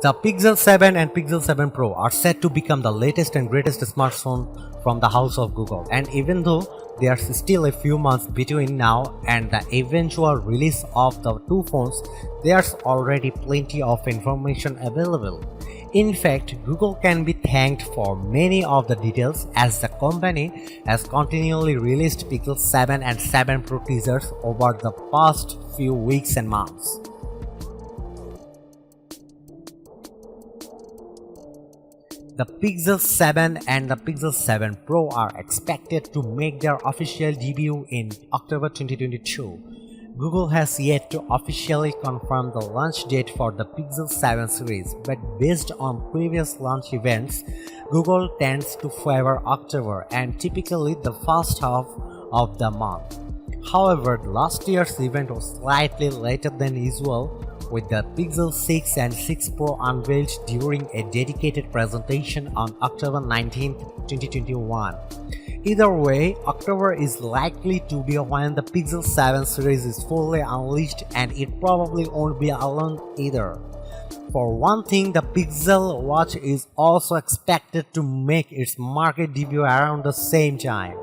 The Pixel 7 and Pixel 7 Pro are set to become the latest and greatest smartphone from the house of Google, and even though there's still a few months between now and the eventual release of the two phones, there's already plenty of information available. In fact, Google can be thanked for many of the details, as the company has continually released Pixel 7 and 7 Pro teasers over the past few weeks and months. The Pixel 7 and the Pixel 7 Pro are expected to make their official debut in October 2022. Google has yet to officially confirm the launch date for the Pixel 7 series, but based on previous launch events, Google tends to favor October and typically the first half of the month. However, last year's event was slightly later than usual, with the Pixel 6 and 6 Pro unveiled during a dedicated presentation on October 19, 2021. Either way, October is likely to be when the Pixel 7 series is fully unleashed, and it probably won't be alone either. For one thing, the Pixel Watch is also expected to make its market debut around the same time.